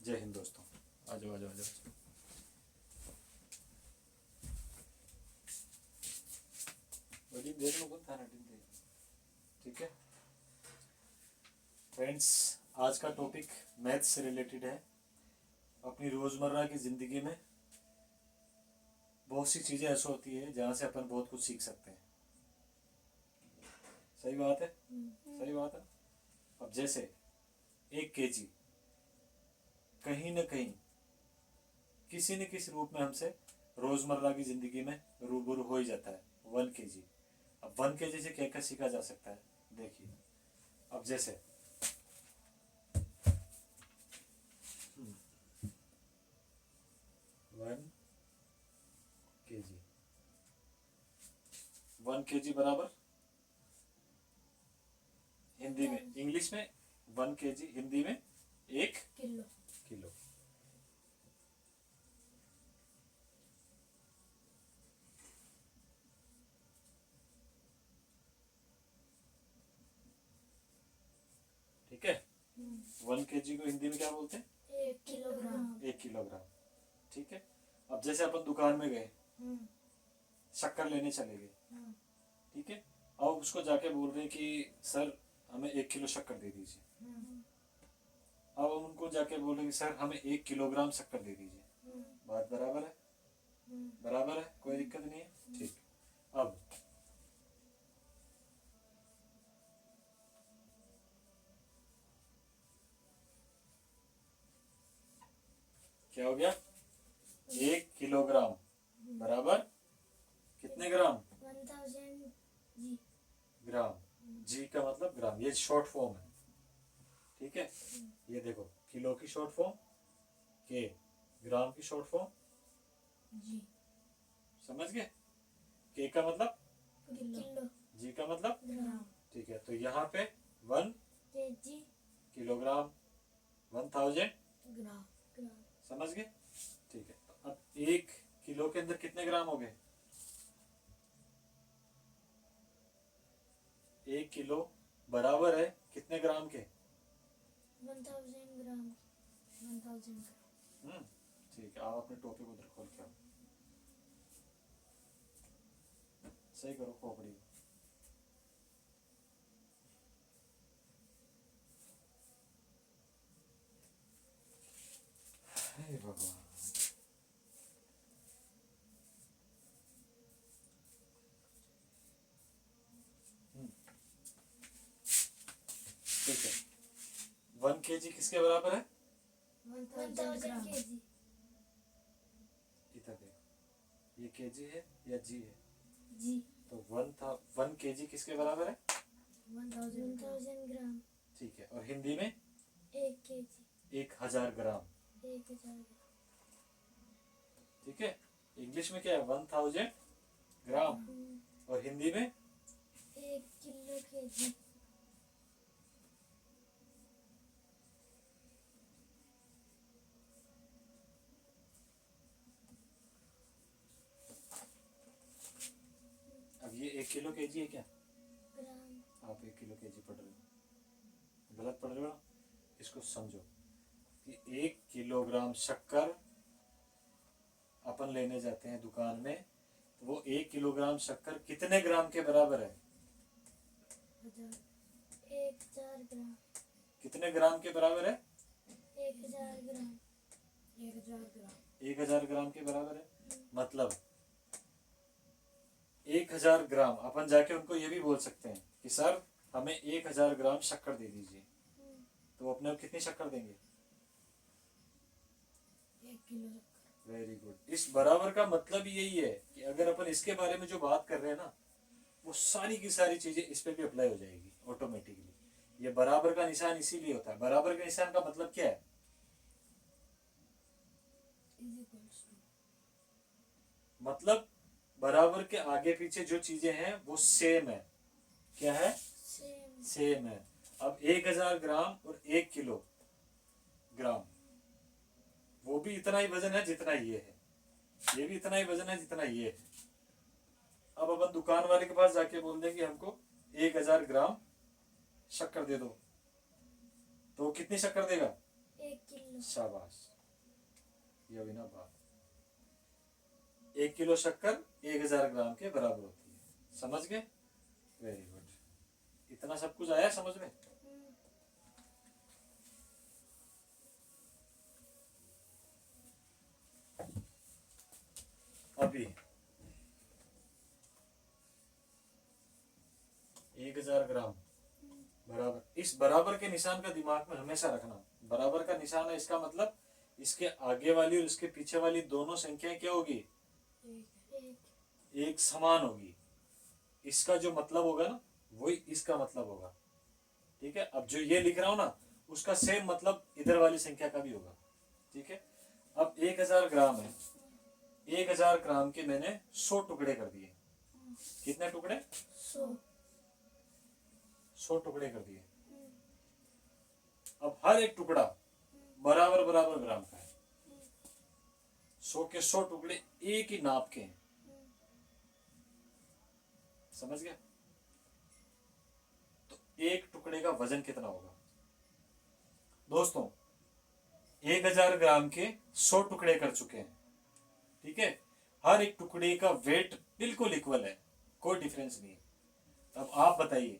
जय हिंद दोस्तों। आ जाओ आ जाओ आ जाओ। देख लो कौन था ना। ठीक है फ्रेंड्स, आज का टॉपिक मैथ से रिलेटेड है। अपनी रोज़मर्रा की ज़िंदगी में बहुत सी चीज़ें ऐसी होती है जहाँ से अपन बहुत कुछ सीख सकते हैं। सही बात है, सही बात है। अब जैसे 1 kg कहीं न कहीं किसी न किसी रूप में हमसे रोज़मर्रा की ज़िंदगी में रूबरू हो ही जाता है। 1 kg, अब 1 kg से क्या क्या सीखा जा सकता है देखिए। अब जैसे 1 kg बराबर हिंदी में, इंग्लिश में 1 kg, हिंदी में 1 किलो। ठीक है, 1 kg को हिंदी में क्या बोलते हैं? 1 किलोग्राम। 1 किलोग्राम। ठीक है, अब जैसे अपन दुकान में गए, शक्कर लेने चले गए, ठीक है, अब उसको जाके बोल रहे हैं कि सर हमें 1 किलो शक्कर दे दीजिए। अब हम उनको जाके बोल रहे हैं कि सर हमें 1 किलोग्राम शक्कर दे दीजिए। बात बराबर है, बराबर है, कोई दिक्कत नहीं है। ठीक, अब क्या हो गया? 1 किलोग्राम बराबर कितने ग्राम? 1000 जी। ग्राम। जी का मतलब ग्राम, ये शॉर्ट फॉर्म है। ठीक है, ये देखो, किलो की शॉर्ट फॉर्म के, ग्राम की शॉर्ट फॉर्म जी। समझ गए? के का मतलब किलो, जी का मतलब ग्राम। ठीक है, तो यहाँ पे 1 केजी, किलोग्राम, 1000 ग्राम। समझ गए? ठीक है, तो अब 1 किलो के अंदर कितने ग्राम हो गए? 1 किलो बराबर है कितने ग्राम के? 1000 ग्राम। 1000 ग्राम। ठीक है, आप अपने टोपी को उधर खोल के आओ, सही करो खोपड़ी। हे भगवान, ठीक है, 1 kg किसके बराबर है? 1000 ग्राम। इधर देखो, ये केजी है या जी है? जी। तो 1 kg किसके बराबर है? 1000 ग्राम। ठीक है, और हिंदी में 1 केजी। 1000 ग्राम। 1000 ठीक है, इंग्लिश में क्या है? 1000 ग्राम, और हिंदी में 1 किलो केजी। अब ये 1 किलो केजी है क्या? ग्राम। आप 1 किलो केजी पढ़ रहे हो, गलत पढ़ रहे हो ना। इसको समझो कि 1 किलोग्राम शक्कर अपन लेने जाते हैं दुकान में, तो वो 1 किलोग्राम शक्कर कितने ग्राम के बराबर है? 1000 ग्राम। कितने ग्राम के बराबर है? 1000 ग्राम। 1000 ग्राम। 1000 ग्राम के बराबर है। मतलब 1000 ग्राम अपन जाके उनको ये भी बोल सकते हैं कि सर हमें 1000 ग्राम शक्कर दे दीजिए, तो वो अपने कितनी शक्कर देंगे? 1 किलो। Very good. इस बराबर का मतलब यही है कि अगर अपन इसके बारे में जो बात कर रहे हैं ना, वो सारी की सारी चीजें इस पे भी अप्लाई हो जाएगी ऑटोमेटिकली। ये बराबर का निशान इसीलिए होता है। बराबर के निशान का मतलब क्या है? मतलब बराबर के आगे पीछे जो चीजें हैं वो सेम है। क्या है? सेम है। अब 1000 ग्राम और 1 किलो ग्राम, वो भी इतना ही वजन है जितना ये है, ये भी इतना ही वजन है जितना ये है। अब अपन दुकान वाले के पास जाके बोल देंगे हमको 1000 ग्राम शक्कर दे दो, तो वो कितनी शक्कर देगा? 1 किलो शाबाश, ये हुई ना बात। 1 किलो शक्कर 1000 ग्राम के बराबर होती है। समझ गए? Very good. इतना सब कुछ आया समझ में? अभी 1000 ग्राम बराबर, इस बराबर के निशान का दिमाग में हमेशा रखना। बराबर का निशान है, इसका मतलब इसके आगे वाली और इसके पीछे वाली दोनों संख्याएं क्या होगी? एक समान होगी। इसका जो मतलब होगा ना, वही इसका मतलब होगा। ठीक है? अब जो ये लिख रहा हूं ना, उसका सेम मतलब इधर वाली संख्या का भी होगा। ठीक है? अब 1000 ग्राम है, 1000 ग्राम के मैंने 100 टुकड़े कर दिए। कितने टुकड़े? 100 टुकड़े कर दिए। अब हर एक टुकड़ा बराबर बराबर ग्राम का है। 100 के 100 टुकड़े एक ही नाप के हैं। समझ गया? तो एक टुकड़े का वजन कितना होगा दोस्तों? 1000 ग्राम के 100 टुकड़े कर चुके हैं। ठीक है? हर एक टुकड़े का वेट बिल्कुल इक्वल है, कोई डिफरेंस नहीं है। अब आप बताइए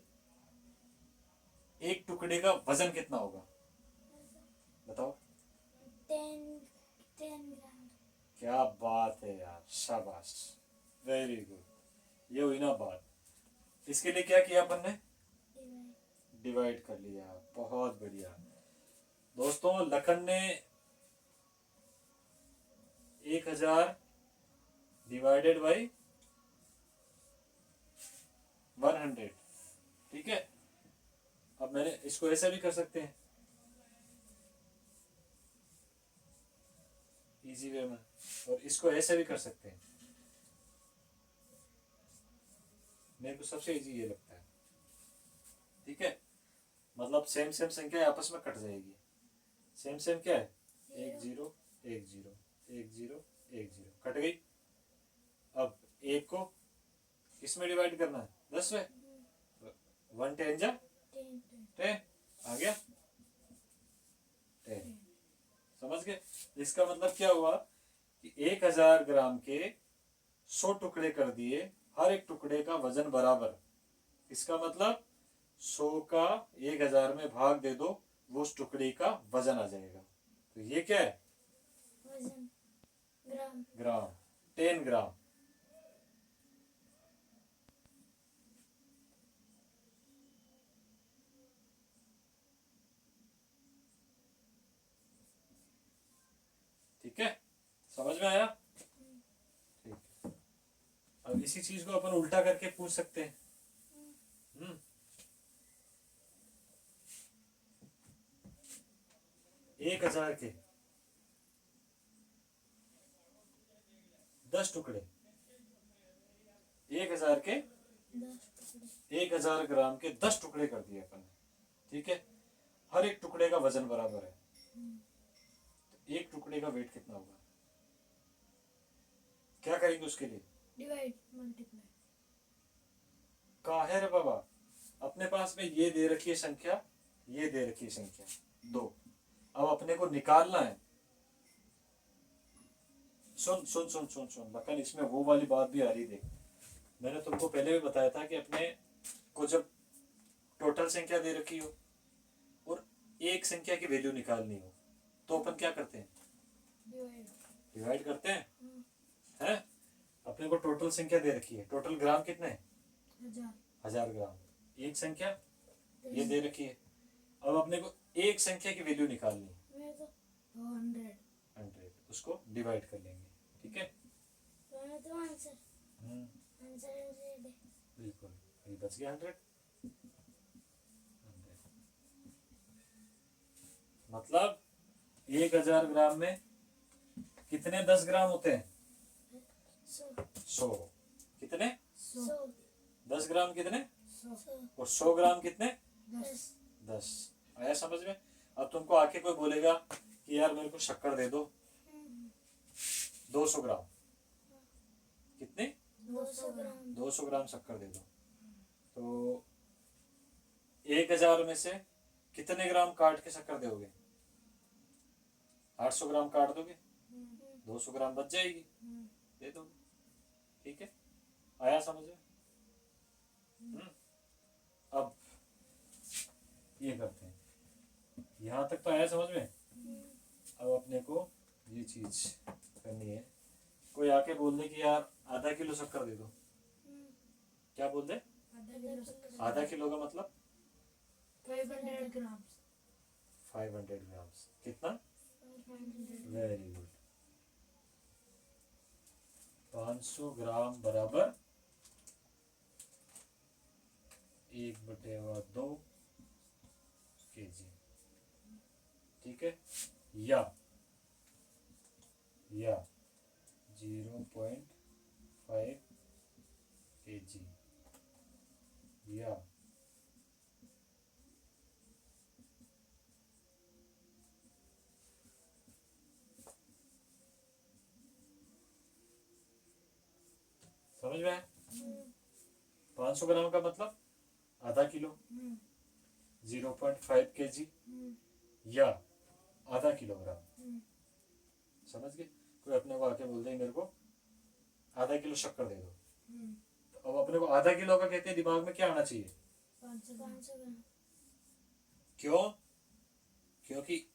एक टुकड़े का वजन कितना होगा? बताओ। 10 ग्राम। क्या बात है यार, शाबाश, वेरी गुड। ये हुई ना बात। इसके लिए क्या किया अपन ने? डिवाइड कर लिया। बहुत बढ़िया दोस्तों। लखन ने 1000 डिवाइडेड बाई 100। ठीक है? अब मैंने इसको ऐसा भी कर सकते हैं इजी वे में, और इसको ऐसे भी कर सकते हैं। मेरे को सबसे इजी ये लगता है। ठीक है? मतलब सेम सेम संख्या आपस में कट जाएगी। सेम सेम क्या है? 1 0 1 0 1 0 1 0 कट गई। अब एक को किसमें डिवाइड करना है? 10 में। 1 10 जा 10 आ गया 10। समझ गए? इसका मतलब क्या हुआ कि 1000 ग्राम के 100 टुकड़े कर दिए, हर एक टुकड़े का वजन बराबर। इसका मतलब 100 का 1000 में भाग दे दो, वो उस टुकड़े का वजन आ जाएगा। तो ये क्या है? वजन ग्राम। ग्राम। 10 ग्राम। ठीक है? समझ में आया? ठीक है। अब इसी चीज को अपन उल्टा करके पूछ सकते हैं। 1000 के 10 टुकड़े, 1000 के 1000 ग्राम के 10 टुकड़े कर दिए अपन ने। ठीक है? हर एक टुकड़े का वजन बराबर है। तो एक टुकड़े का वेट कितना होगा? क्या करेंगे उसके लिए? Divide multiply. कहा है रे बाबा? अपने पास में ये दे रखी है संख्या, ये दे रखी है संख्या 2। अब अपने को निकालना है। सुन सुन सुन सुन सुन लखन, इसमें वो वाली बात भी आ रही। देख, मैंने तुमको पहले भी बताया था कि अपने को जब टोटल संख्या दे रखी हो और एक संख्या की वैल्यू निकालनी हो, तो अपन क्या करते हैं? डिवाइड करते हैं। हैं? अपने को टोटल संख्या दे रखी है, टोटल ग्राम कितने हैं? 1000 ग्राम। एक संख्या ये दे रखी है। अब अपने को एक संख्या की वैल्यू निकालनी है, 100। उसको डिवाइड कर लेंगे। ठीक है? तो आंसर बिल्कुल, ये बच गया 100। मतलब 1000 ग्राम में कितने 10 ग्राम होते हैं? 100। कितने? 10 ग्राम कितने? और 100 ग्राम कितने? 10। आया समझ में? अब तुमको आके कोई बोलेगा कि यार मेरे को शक्कर दे दो 200 ग्राम। कितने? 200 ग्राम शक्कर दे दो। तो 1000 में से कितने ग्राम काट के शक्कर दोगे? 800 ग्राम काट दोगे, हम्म, 200 ग्राम बच जाएगी, हम्म, दे दोगे। ठीक है, आया समझ में? अब ये करते हैं, यहाँ तक तो आया समझ में। अब अपने को ये चीज करनी है, कोई आके बोल दे कि यार आधा किलो शक्कर दे दो, क्या बोल दे? आधा किलो शक्कर। आधा किलो का मतलब 500 grams। 500 ग्राम्स, कितना? 500। Very good. 500 ग्राम बराबर 1/2 kg। ठीक है, या 0.5 kg, या समझ में आया? 500 ग्राम का मतलब आधा किलो, 0.5 kg या आधा किलोग्राम। समझ गए? कोई अपने को आके बोल दे मेरे को आधा किलो शक्कर दे दो, तो अब अपने को आधा किलो का कहते हैं, दिमाग में क्या आना चाहिए? 500 ग्राम। क्यों? क्योंकि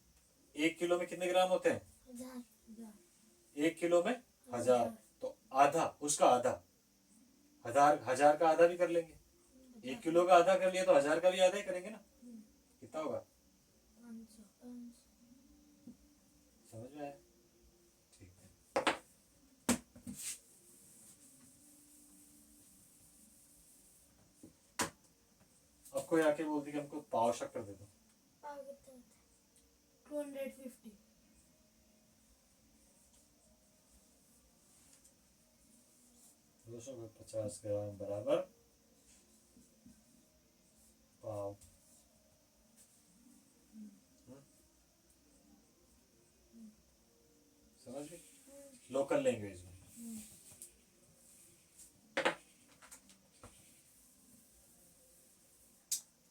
1 किलो में कितने ग्राम होते हैं? 1 किलो में 1000, तो आधा, उसका आधा, 1000 का आधा भी कर लेंगे। 1 किलो का आधा कर लिया तो 1000 का भी आधा ही करेंगे ना। कितना होगा? 500। समझ में आया? ठीक है, अब कोई आके बोलती कि हमको पाव शक्कर दे दो, पाव कितना होता है? 250। 250 ग्राम बराबर पाव। समझ गए? लोकल लैंग्वेज में।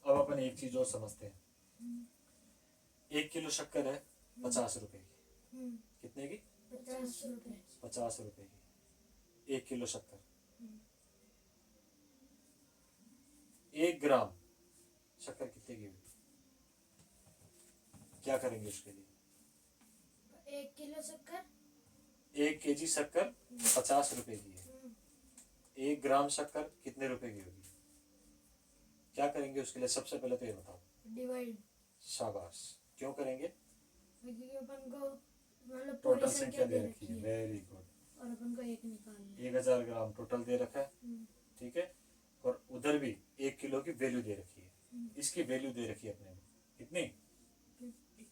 अब अपन एक चीज और समझते हैं, 1 किलो शक्कर है 50 रुपए की। कितने की? 50 रुपए। 50 रुपए की 1 किलो शक्कर। 1 ग्राम शक्कर कितने की होगी? क्या करेंगे उसके लिए? 1 किलो शक्कर। 1 केजी शक्कर 50 रुपए की है, 1 ग्राम शक्कर कितने रुपए की होगी? क्या करेंगे उसके लिए? सबसे पहले तो ये बताओ। डिवाइड। शाबाश, क्यों करेंगे? क्योंकि अपन को मतलब टोटल पूरी संख्या दे रखी है, वेरी गुड। और अपन को एक निकालना है। 1000 ग्राम टोटल दे रखा है, ठीक है, और उधर भी 1 किलो की वैल्यू दे रखी है, इसकी वैल्यू दे रखी है अपने को, कितनी?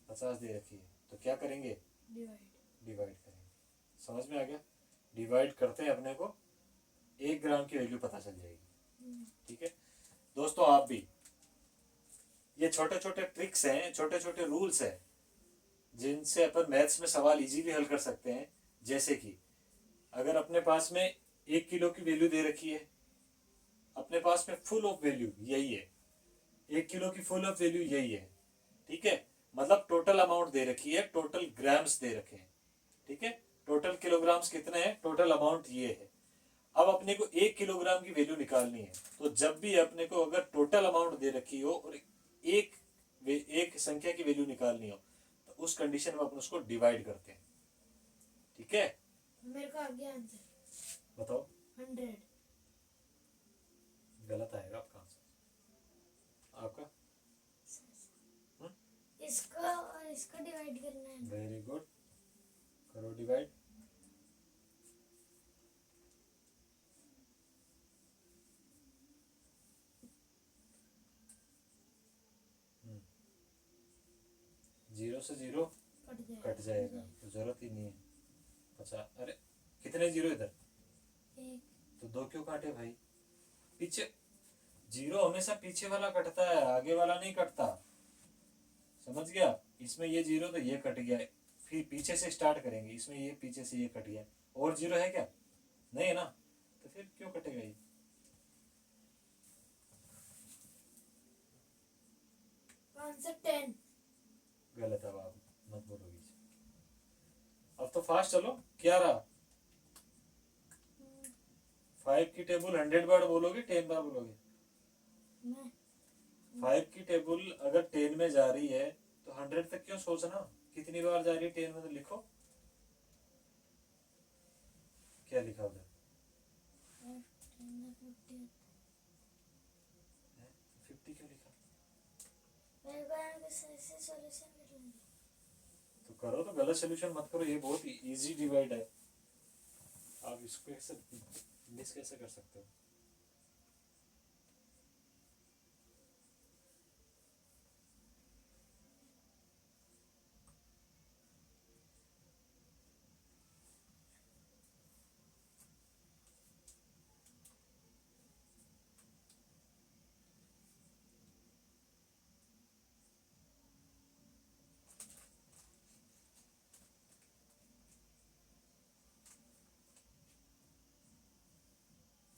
50 दे रखी है, तो क्या करेंगे? डिवाइड करेंगे। समझ में आ गया? डिवाइड करते हैं, अपने को 1 ग्राम की वैल्यू पता चल जाएगी। ठीक है दोस्तों, आप भी ये छोटे छोटे ट्रिक्स हैं, छोटे छोटे रूल्स हैं, जिनसे अपन मैथ्स में सवाल इजीली हल कर सकते हैं। जैसे कि अगर अपने पास में 1 किलो की वैल्यू दे रखी है, अपने पास में फुल ऑफ वैल्यू यही है, 1 किलो की फुल ऑफ वैल्यू यही है, ठीक है, मतलब टोटल अमाउंट दे रखी है, टोटल ग्राम्स दे रखे हैं, ठीक है, टोटल किलोग्राम्स कितने हैं, टोटल अमाउंट ये है। अब अपने को 1 किलोग्राम की वैल्यू निकालनी है, तो जब भी अपने को अगर टोटल अमाउंट दे रखी हो और एक संख्या की वैल्यू निकालनी हो, तो उस कंडीशन में अपन उसको डिवाइड करते हैं। ठीक है, मेरे को आ गया आंसर। बताओ। 100। गलत आएगा आपका आंसर। आपका? इसको और इसको डिवाइड करना है। वेरी गुड, करो डिवाइड। जीरो से जीरो कट जाएगा, तो जरूरत ही नहीं है। 50, अरे कितने जीरो इधर? एक। तो 2 क्यों काटे भाई? पीछे जीरो हमेशा पीछे वाला कटता है, आगे वाला नहीं कटता। समझ गया? इसमें ये जीरो तो ये कट गया, फिर पीछे से स्टार्ट करेंगे, इसमें ये पीछे से ये कट गया, और जीरो है क्या? नहीं है ना, तो फिर क्यों कटेगा ये? आंसर 10। गलत है, आप मत बोलो बीच। फास्ट चलो, क्या रहा? 5 की टेबल 100 बार बोलोगे, 10 बार बोलोगे? मैं 5 की टेबल अगर 10 में जा रही है तो 100 तक क्यों सोचना, कितनी बार जा रही है 10 में, तो लिखो। क्या लिखा उधर? 50 50 क्यों लिखा? मेरे को यहाँ पे से सॉल्यूशन कर लेंगे। तो करो, तो गलत सोल्यूशन मत करो, ये बहुत इजी डिवाइड है। आप इसको कैसे मिस कैसे कर सकते हो?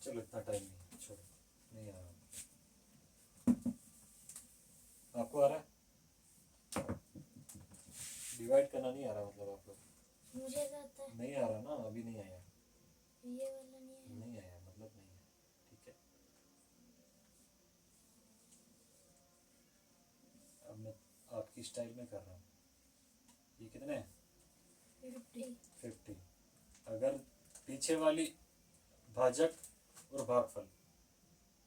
चलो इतना टाइम नहीं, छोड़ो, नहीं आ रहा। आपको आ रहा है? डिवाइड करना नहीं आ रहा मतलब आपको? मुझे तो आता है। नहीं आ रहा ना, अभी नहीं आया। ये वाला नहीं है। नहीं आया मतलब नहीं है, ठीक है। अब मैं आपकी स्टाइल में कर रहा हूँ। ये कितने हैं? 50 अगर पीछे वाली भाजक और भागफल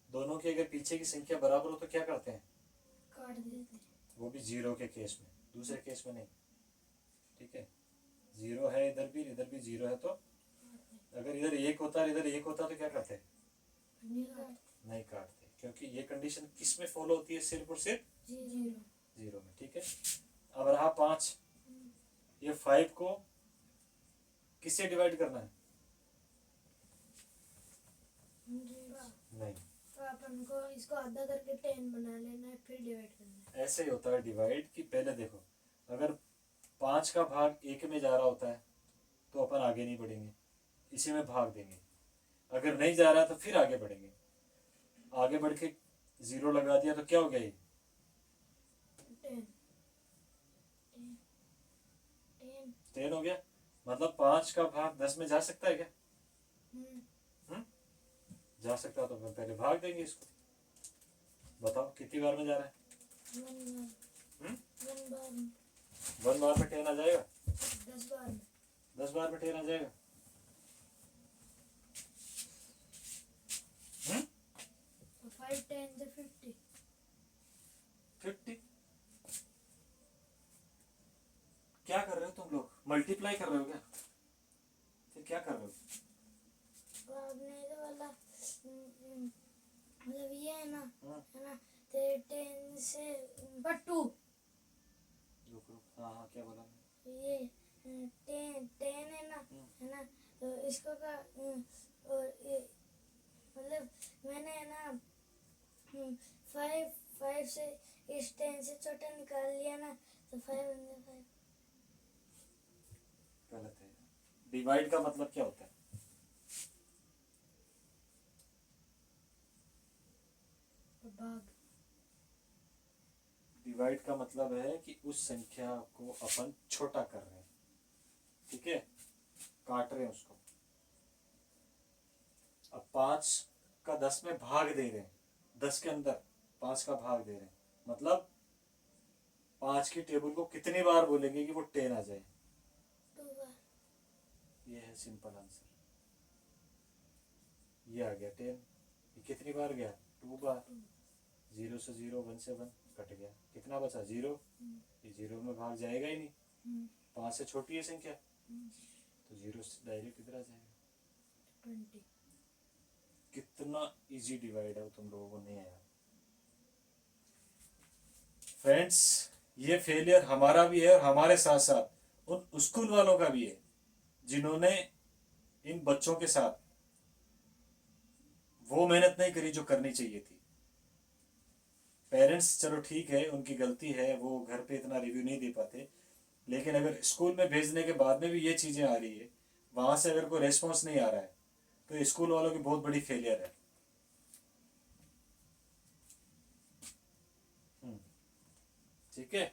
दोनों की अगर पीछे की संख्या बराबर हो तो क्या करते हैं? काट देते। वो भी जीरो के केस में, दूसरे केस में नहीं, ठीक है। जीरो है इधर भी जीरो है, तो अगर इधर एक होता है इधर एक होता तो क्या करते? नहीं काट। नहीं काटते, क्योंकि ये कंडीशन किस में फॉलो होती है? सिर्फ और सिर्फ जीरो। जीरो में, ठीक है। अब रहा 5, ये 5 को किससे डिवाइड करना है? नहीं, तो अपन को इसको आधा करके 10 बना लेना है, फिर डिवाइड करना है। ऐसे ही होता है डिवाइड कि पहले देखो, अगर 5 का भाग 1 में जा रहा होता है तो अपन आगे नहीं बढ़ेंगे, इसी में भाग देंगे। अगर नहीं जा रहा तो फिर आगे बढ़ेंगे। आगे बढ़ के 0 लगा दिया तो क्या हो गया? ये 10 10 हो गया। मतलब 5 का भाग 10 में जा सकता है क्या? जा सकता है, तो अपन पहले भाग देंगे इसको। बताओ कितनी बार में जा रहा है? 1 बार में। 1 बार में 10 आ जाएगा? 10 बार में। 10 बार में 10 आ जाएगा? तो 5 10 से 50। 50 क्या कर रहे हो तुम लोग? मल्टीप्लाई कर रहे हो क्या? फिर क्या कर रहे हो? तो आपने ये वाला मतलब ये है ना, हाँ। है ना, तो 10 से बट 2। रुक रुक, हाँ हाँ, क्या बोला? ये 10 है ना, है ना, तो इसको का और ये मतलब मैंने है ना 5 से इस 10 से छोटा निकाल लिया ना, तो 5 गलत है। डिवाइड का मतलब क्या होता है? भाग। डिवाइड का मतलब है कि उस संख्या को अपन छोटा कर रहे हैं, ठीक है, काट रहे हैं उसको। अब 5 का 10 में भाग दे रहे हैं, 10 के अंदर 5 का भाग दे रहे हैं, मतलब 5 की टेबल को कितनी बार बोलेंगे कि वो 10 आ जाए? 2 बार। ये है सिंपल आंसर। ये आ गया 10। ये कितनी बार गया? 2 बार। 0 से 0, 1 से 1 कट गया, कितना बचा? 0। ये 0 में भाग जाएगा ही नहीं, 5 से छोटी है संख्या, तो 0 से डायरेक्ट इधर आ जाएगा। 20। कितना इजी डिवाइड है, तुम लोगों को नहीं आया? फ्रेंड्स, ये फेलियर हमारा भी है और हमारे साथ साथ उन स्कूल वालों का भी है जिन्होंने इन बच्चों के साथ वो मेहनत नहीं करी जो करनी चाहिए थी। पेरेंट्स चलो ठीक है, उनकी गलती है, वो घर पे इतना रिव्यू नहीं दे पाते, लेकिन अगर स्कूल में भेजने के बाद में भी ये चीज़ें आ रही है, वहाँ से अगर कोई रेस्पॉन्स नहीं आ रहा है, तो स्कूल वालों की बहुत बड़ी फेलियर है। ठीक है,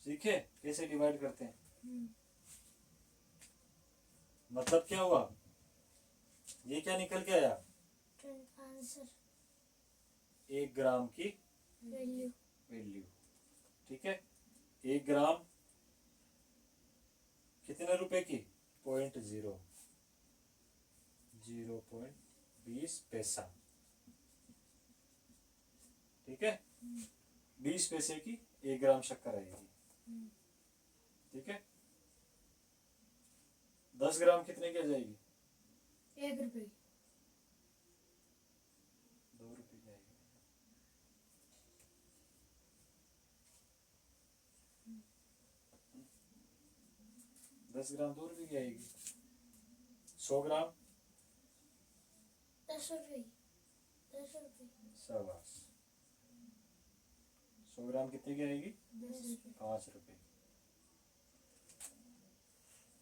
सीखे कैसे डिवाइड करते हैं? मतलब क्या हुआ, ये क्या निकल के आया, आंसर 1 ग्राम की वैल्यू वैल्यू। ठीक है, 1 ग्राम कितने रुपए की, 0.20 पैसा। ठीक है, 20 पैसे की 1 ग्राम शक्कर आएगी। ठीक है, 10 ग्राम कितने की आ जाएगी, 1 रुपए 2 रुपए की आएगी। दस ग्राम 2 रुपए की आएगी। 100 ग्राम 10 रुपए 10 रुपए शाबाश। 100 ग्राम कितने की आएगी, 10 रुपए 5 रुपए।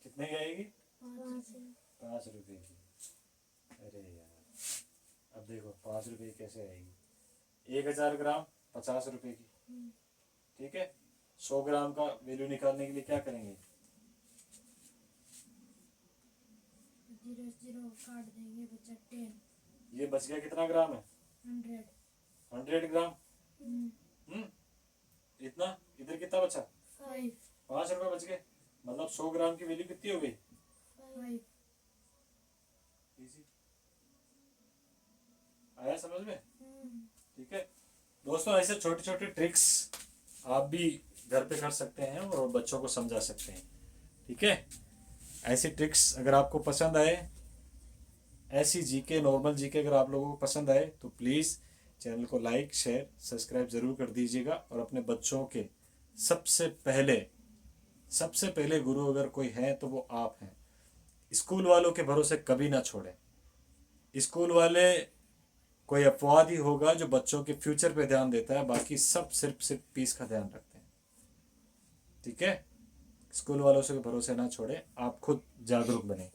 कितने की आएगी, 5 रुपए की। अरे यार, अब देखो 5 रुपए की कैसे आएगी। 1000 ग्राम 50 रुपए की। ठीक है, 100 ग्राम का वैल्यू निकालने के लिए क्या करेंगे, 0 0 काट देंगे, बचा 10 ये बच गया कितना ग्राम है, 100 ग्राम। इतना, इधर कितना बचा, 5 5 रुपए बच गए। मतलब 100 ग्राम की वैल्यू कितनी हो गई, 5 इजी। आया समझ में। ठीक है दोस्तों, ऐसे छोटे छोटे ट्रिक्स आप भी घर पे कर सकते हैं और बच्चों को समझा सकते हैं। ठीक है, ऐसी ट्रिक्स अगर आपको पसंद आए, ऐसी जीके, नॉर्मल जीके अगर आप लोगों को पसंद आए तो प्लीज़ चैनल को लाइक शेयर सब्सक्राइब ज़रूर कर दीजिएगा। और अपने बच्चों के सबसे पहले गुरु अगर कोई है तो वो आप हैं। स्कूल वालों के भरोसे कभी ना छोड़ें। स्कूल वाले कोई अपवाद ही होगा जो बच्चों के फ्यूचर पे ध्यान देता है, बाकी सब सिर्फ फीस का ध्यान रखते हैं। ठीक है, स्कूल वालों से भरोसे ना छोड़ें, आप खुद जागरूक बने।